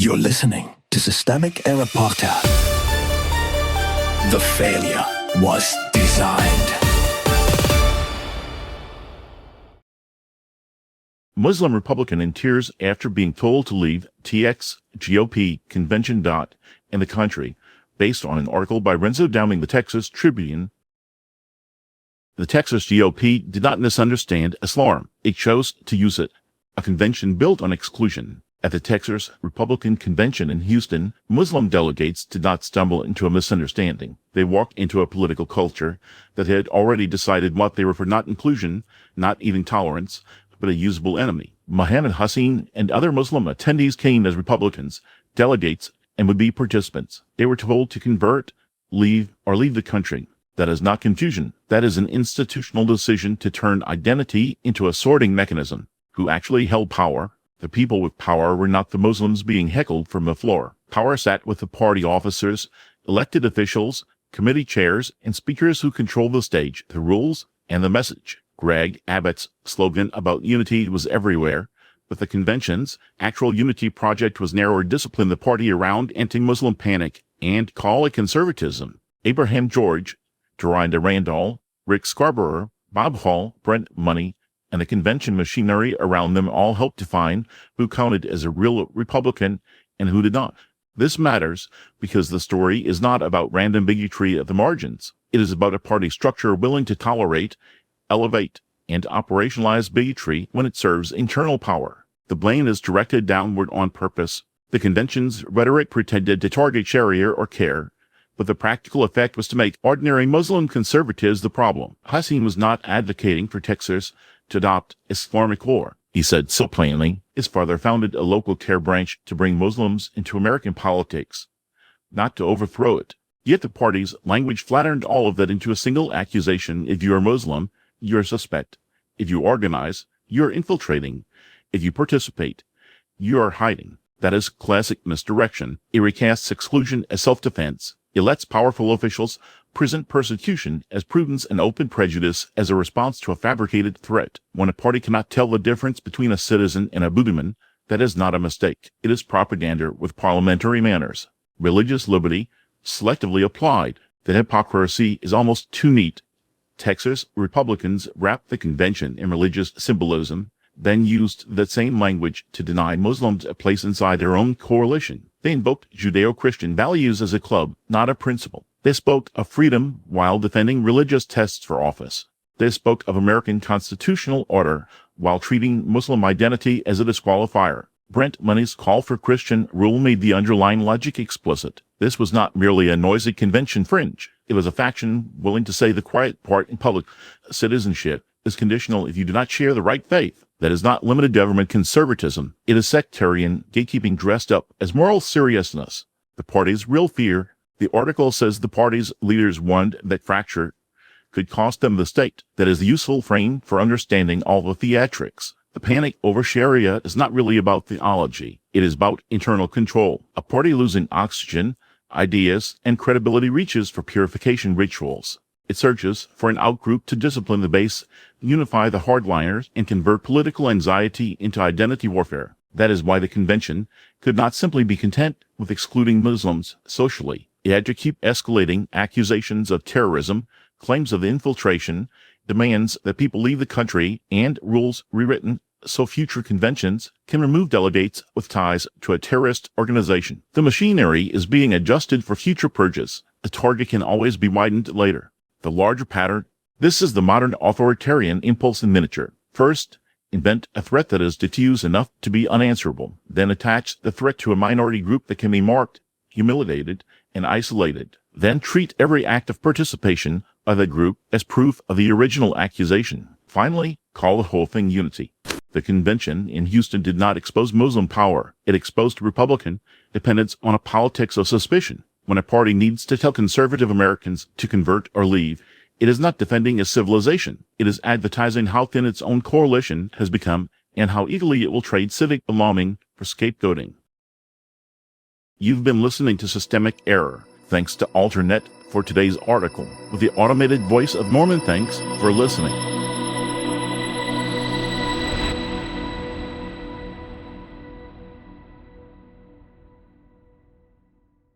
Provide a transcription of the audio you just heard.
You're listening to Systemic Error Podcast. The failure was designed. Muslim Republican in tears after being told to leave TX GOP convention. In the country, based on an article by Renzo Downing, the Texas Tribune. The Texas GOP did not misunderstand Islam. It chose to use it. A convention built on exclusion. At the Texas Republican Convention in Houston, Muslim delegates did not stumble into a misunderstanding. They walked into a political culture that had already decided what they were for: not inclusion, not even tolerance, but a usable enemy. Mohamed Hussein and other Muslim attendees came as Republicans, delegates, and would-be participants. They were told to convert, leave, or leave the country. That is not confusion. That is an institutional decision to turn identity into a sorting mechanism. Who actually held power? The people with power were not the Muslims being heckled from the floor. Power sat with the party officers, elected officials, committee chairs, and speakers who control the stage, the rules, and the message. Greg Abbott's slogan about unity was everywhere, but the convention's actual unity project was narrow or discipline the party around anti-Muslim panic and call it conservatism. Abraham George, Dorinda Randall, Rick Scarborough, Bob Hall, Brent Money, and the convention machinery around them all helped define who counted as a real Republican and who did not. This matters because the story is not about random bigotry at the margins. It is about a party structure willing to tolerate, elevate, and operationalize bigotry when it serves internal power. The blame is directed downward on purpose. The convention's rhetoric pretended to target Sharia or CARE, but the practical effect was to make ordinary Muslim conservatives the problem. Hussein was not advocating for Texas to adopt Islamic law. He said so plainly. His father founded a local CARE branch to bring Muslims into American politics, not to overthrow it. Yet the party's language flattened all of that into a single accusation: if you are Muslim, you're a suspect. If you organize, you're infiltrating. If you participate, you are hiding. That is classic misdirection. It recasts exclusion as self-defense. It lets powerful officials present persecution as prudence and open prejudice as a response to a fabricated threat. When a party cannot tell the difference between a citizen and a boogeyman, that is not a mistake. It is propaganda with parliamentary manners. Religious liberty, selectively applied. The hypocrisy is almost too neat. Texas Republicans wrapped the convention in religious symbolism, then used that same language to deny Muslims a place inside their own coalition. They invoked Judeo-Christian values as a club, not a principle. They spoke of freedom while defending religious tests for office. They spoke of American constitutional order while treating Muslim identity as a disqualifier. Brent Money's call for Christian rule made the underlying logic explicit. This was not merely a noisy convention fringe. It was a faction willing to say the quiet part in public. Citizenship is conditional if you do not share the right faith. That is not limited government conservatism. It is sectarian gatekeeping dressed up as moral seriousness. The party's real fear. The article says the party's leaders warned that fracture could cost them the state. That is the useful frame for understanding all the theatrics. The panic over Sharia is not really about theology. It is about internal control. A party losing oxygen, ideas, and credibility reaches for purification rituals. It searches for an outgroup to discipline the base, unify the hardliners, and convert political anxiety into identity warfare. That is why the convention could not simply be content with excluding Muslims socially. It had to keep escalating accusations of terrorism, claims of infiltration, demands that people leave the country, and rules rewritten so future conventions can remove delegates with ties to a terrorist organization. The machinery is being adjusted for future purges. The target can always be widened later. The larger pattern. This is the modern authoritarian impulse in miniature. First, invent a threat that is diffuse enough to be unanswerable. Then attach the threat to a minority group that can be marked, humiliated, and isolated. Then treat every act of participation of the group as proof of the original accusation. Finally, call the whole thing unity. The convention in Houston did not expose Muslim power. It exposed Republican dependence on a politics of suspicion. When a party needs to tell conservative Americans to convert or leave, it is not defending a civilization. It is advertising how thin its own coalition has become and how eagerly it will trade civic belonging for scapegoating. You've been listening to Systemic Error. Thanks to Alternet for today's article. With the automated voice of Norman, thanks for listening.